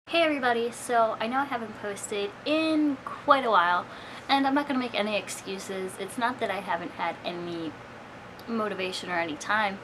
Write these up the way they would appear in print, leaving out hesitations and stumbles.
Hey everybody, so I know I haven't posted in quite a while, and I'm not going to make any excuses. It's not that I haven't had any motivation or any time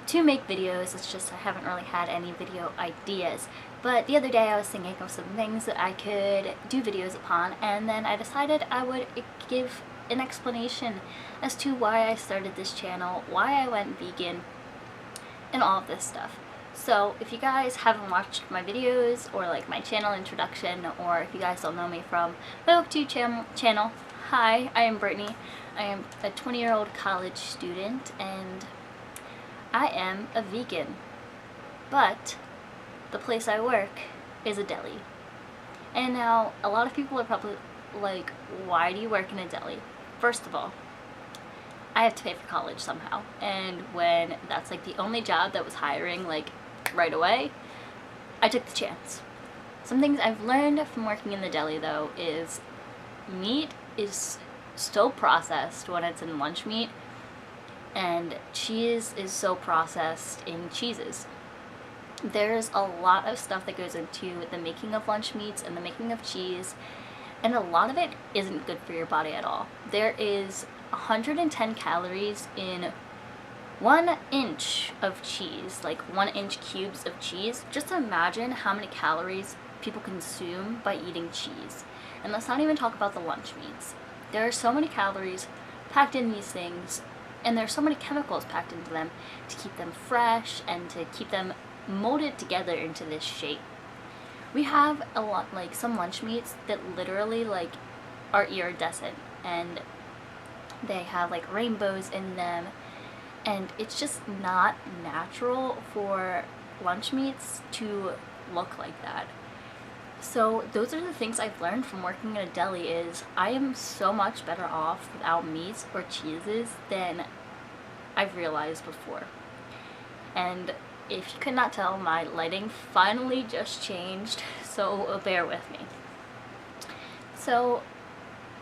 to make videos, it's just I haven't really had any video ideas. But the other day I was thinking of some things that I could do videos upon, and then I decided I would give an explanation as to why I started this channel, why I went vegan, and all of this stuff. So if you guys haven't watched my videos or like my channel introduction, or if you guys don't know me from my booktube channel, hi, I am Brittany. I am a 20-year-old college student and I am a vegan. But the place I work is a deli. And now a lot of people are probably like, why do you work in a deli? First of all, I have to pay for college somehow, and when that's like the only job that was hiring like right away, I took the chance. Some things I've learned from working in the deli though is meat is so processed when it's in lunch meat, and cheese is so processed in cheeses. There's a lot of stuff that goes into the making of lunch meats and the making of cheese, and a lot of it isn't good for your body at all. There is 110 calories in 1 inch of cheese, like 1 inch cubes of cheese. Just imagine how many calories people consume by eating cheese. And let's not even talk about the lunch meats. There are so many calories packed in these things, and there's so many chemicals packed into them to keep them fresh and to keep them molded together into this shape. We have a lot, like some lunch meats that literally like are iridescent, and they have like rainbows in them, and it's just not natural for lunch meats to look like that. So those are the things I've learned from working in a deli is I am so much better off without meats or cheeses than I've realized before. And if you could not tell, my lighting finally just changed, so bear with me. So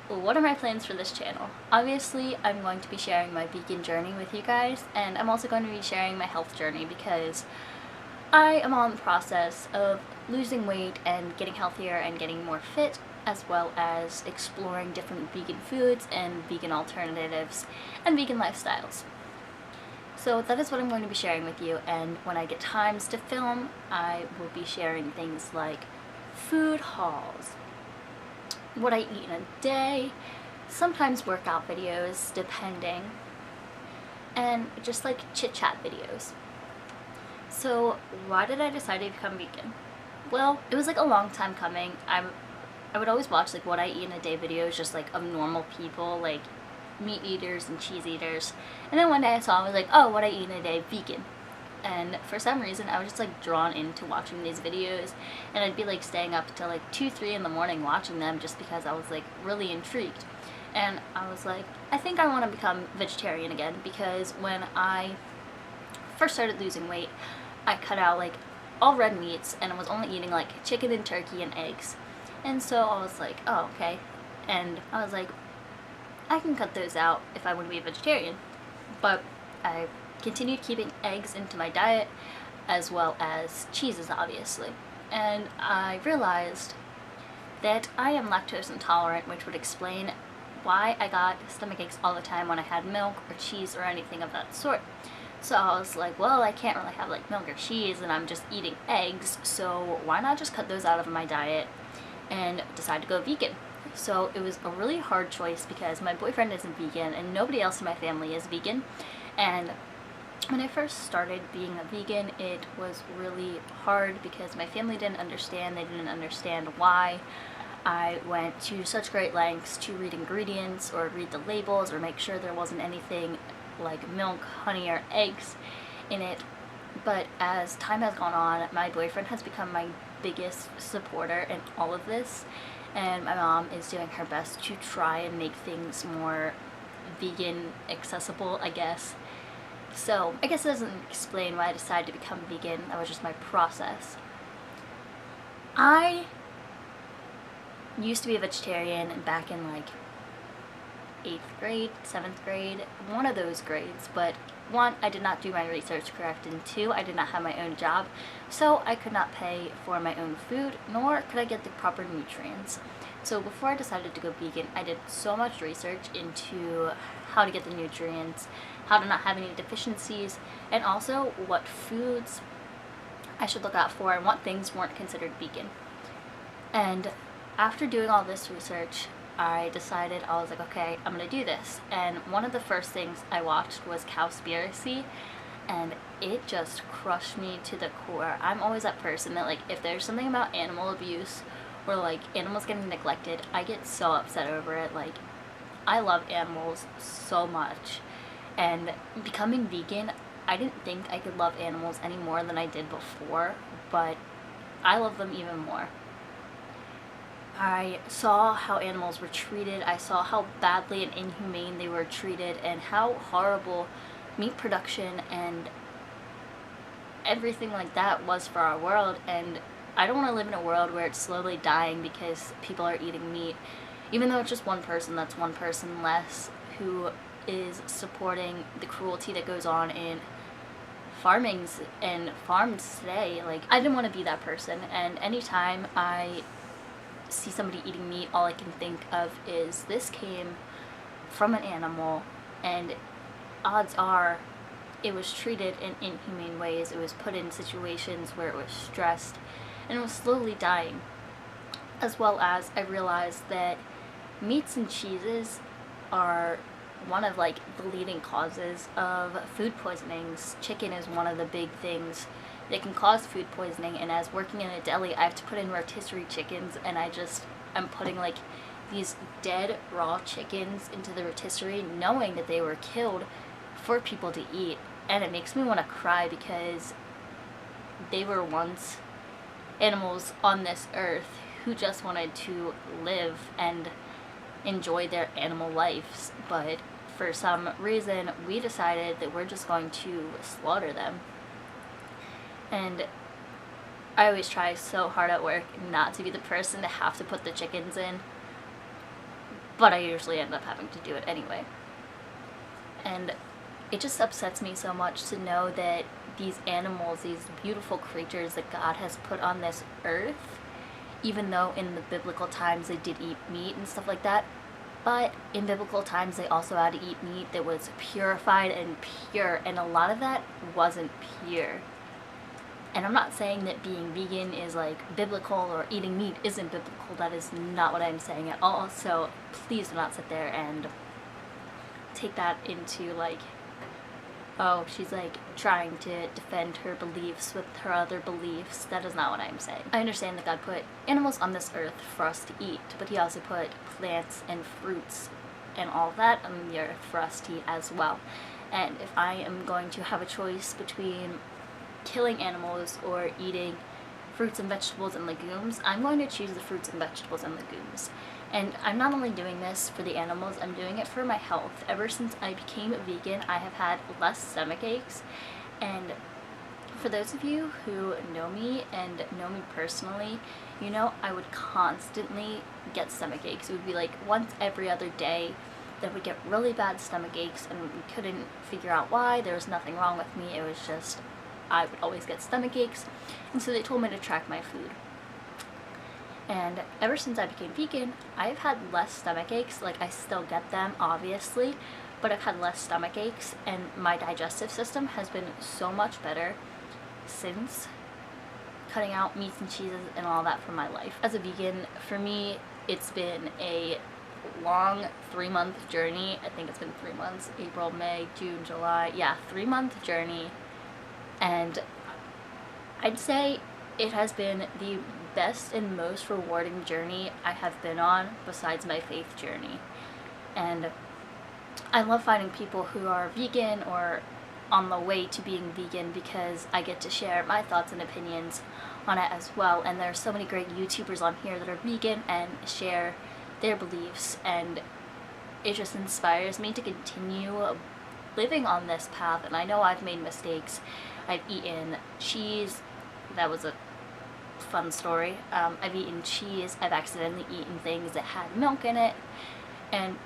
what are my plans for this channel? Obviously, I'm going to be sharing my vegan journey with you guys, and I'm also going to be sharing my health journey because I am on the process of losing weight and getting healthier and getting more fit, as well as exploring different vegan foods and vegan alternatives and vegan lifestyles. So that is what I'm going to be sharing with you, and when I get times to film, I will be sharing things like food hauls, what I eat in a day, sometimes workout videos, depending, and just like chit-chat videos. So why did I decide to become vegan? Well, it was like a long time coming. I would always watch like what I eat in a day videos, just like of normal people, like meat eaters and cheese eaters, and then one day I was like, oh, what I eat in a day, vegan. And for some reason I was just like drawn into watching these videos, and I'd be like staying up until like 2-3 in the morning watching them just because I was like really intrigued. And I was like, I think I want to become vegetarian again, because when I first started losing weight I cut out like all red meats and I was only eating like chicken and turkey and eggs. And so I was like, oh, okay. And I was like, I can cut those out if I want to be a vegetarian. But I continued keeping eggs into my diet, as well as cheeses, obviously. And I realized that I am lactose intolerant, which would explain why I got stomach aches all the time when I had milk or cheese or anything of that sort. So I was like, well, I can't really have like milk or cheese and I'm just eating eggs, so why not just cut those out of my diet and decide to go vegan. So it was a really hard choice because my boyfriend isn't vegan and nobody else in my family is vegan. And when I first started being a vegan, it was really hard because my family didn't understand. They didn't understand why I went to such great lengths to read ingredients or read the labels or make sure there wasn't anything like milk, honey, or eggs in it. But as time has gone on, my boyfriend has become my biggest supporter in all of this, and my mom is doing her best to try and make things more vegan accessible, I guess. So I guess it doesn't explain why I decided to become vegan. That was just my process. I used to be a vegetarian back in like 8th grade, 7th grade, one of those grades, but 1, I did not do my research correct, and 2, I did not have my own job, so I could not pay for my own food, nor could I get the proper nutrients. So before I decided to go vegan, I did so much research into how to get the nutrients, how to not have any deficiencies, and also what foods I should look out for and what things weren't considered vegan. And after doing all this research, I decided, I was like, okay, I'm gonna do this. And one of the first things I watched was Cowspiracy, and it just crushed me to the core. I'm always that person that, like, if there's something about animal abuse or like animals getting neglected, I get so upset over it. Like, I love animals so much, and becoming vegan, I didn't think I could love animals any more than I did before, but I love them even more. I saw how animals were treated, I saw how badly and inhumane they were treated, and how horrible meat production and everything like that was for our world. And I don't want to live in a world where it's slowly dying because people are eating meat. Even though it's just one person, that's one person less who is supporting the cruelty that goes on in farmings and farms today. Like, I didn't want to be that person, and anytime I see somebody eating meat, all I can think of is this came from an animal, and odds are it was treated in inhumane ways. It was put in situations where it was stressed and it was slowly dying. As well as I realized that meats and cheeses are one of, like, the leading causes of food poisonings. Chicken is one of the big things that can cause food poisoning, and as working in a deli, I have to put in rotisserie chickens, and I'm putting, like, these dead raw chickens into the rotisserie knowing that they were killed for people to eat, and it makes me want to cry because they were once animals on this earth who just wanted to live and enjoy their animal lives, but for some reason we decided that we're just going to slaughter them. And I always try so hard at work not to be the person to have to put the chickens in, but I usually end up having to do it anyway. And it just upsets me so much to know that these animals, these beautiful creatures that God has put on this earth, even though in the biblical times they did eat meat and stuff like that, but in biblical times they also had to eat meat that was purified and pure, and a lot of that wasn't pure. And I'm not saying that being vegan is, like, biblical or eating meat isn't biblical. That is not what I'm saying at all. So please do not sit there and take that into, like, oh, she's, like, trying to defend her beliefs with her other beliefs. That is not what I'm saying. I understand that God put animals on this earth for us to eat, but he also put plants and fruits and all that on the earth for us to eat as well. And if I am going to have a choice between killing animals or eating fruits and vegetables and legumes, I'm going to choose the fruits and vegetables and legumes. And I'm not only doing this for the animals, I'm doing it for my health. Ever since I became vegan, I have had less stomach aches. And for those of you who know me and know me personally, you know I would constantly get stomach aches. It would be like once every other day that I would get really bad stomach aches, and we couldn't figure out why. There was nothing wrong with me. It was just I would always get stomach aches, and so they told me to track my food. And ever since I became vegan, I've had less stomach aches. Like, I still get them, obviously, but I've had less stomach aches, and my digestive system has been so much better since cutting out meats and cheeses and all that from my life. As a vegan, for me, it's been a long 3-month journey. I think it's been 3 months, April, May, June, July, yeah, 3-month journey. And I'd say it has been the best and most rewarding journey I have been on besides my faith journey. And I love finding people who are vegan or on the way to being vegan because I get to share my thoughts and opinions on it as well. And there are so many great YouTubers on here that are vegan and share their beliefs, and it just inspires me to continue living on this path. And I know I've made mistakes. I've eaten cheese. That was a fun story. I've eaten cheese. I've accidentally eaten things that had milk in it. And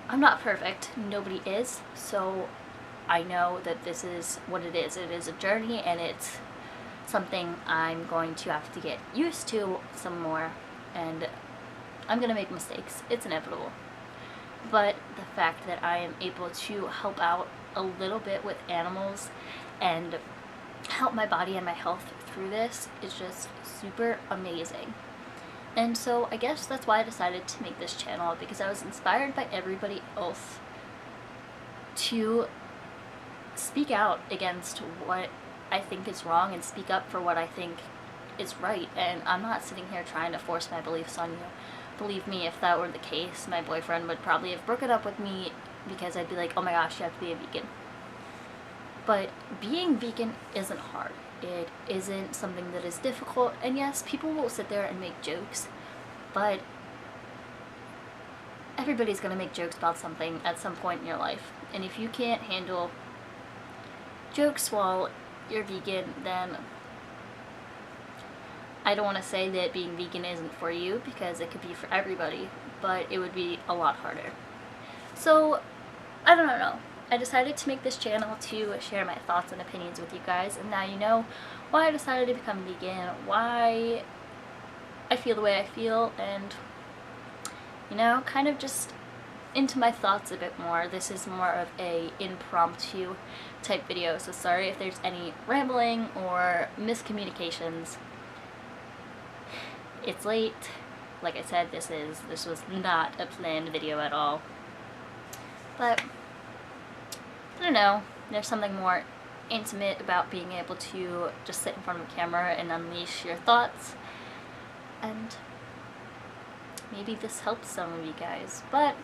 I'm not perfect, nobody is, so I know that this is what it is. It is a journey, and it's something I'm going to have to get used to some more, and I'm gonna make mistakes. It's inevitable. But the fact that I am able to help out a little bit with animals and help my body and my health through this is just super amazing. And so I guess that's why I decided to make this channel, because I was inspired by everybody else to speak out against what I think is wrong and speak up for what I think is right. And I'm not sitting here trying to force my beliefs on you. Believe me, if that were the case, my boyfriend would probably have broken up with me, because I'd be like, oh my gosh, you have to be a vegan. But being vegan isn't hard. It isn't something that is difficult, and yes, people will sit there and make jokes, but everybody's gonna make jokes about something at some point in your life. And if you can't handle jokes while you're vegan, then I don't want to say that being vegan isn't for you, because it could be for everybody, but it would be a lot harder. So, I don't know. I decided to make this channel to share my thoughts and opinions with you guys, and now you know why I decided to become vegan, why I feel the way I feel, and, you know, kind of just into my thoughts a bit more. This is more of a impromptu type video, so sorry if there's any rambling or miscommunications. It's late. Like I said, this was not a planned video at all. But I don't know, there's something more intimate about being able to just sit in front of a camera and unleash your thoughts, and maybe this helps some of you guys. But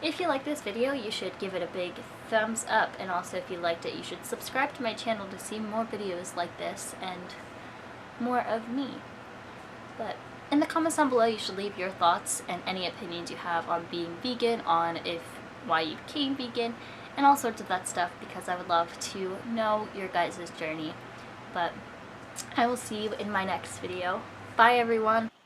if you like this video, you should give it a big thumbs up, and also if you liked it, you should subscribe to my channel to see more videos like this and more of me. But in the comments down below, you should leave your thoughts and any opinions you have on being vegan, on why you became vegan, and all sorts of that stuff, because I would love to know your guys' journey. But I will see you in my next video. Bye everyone!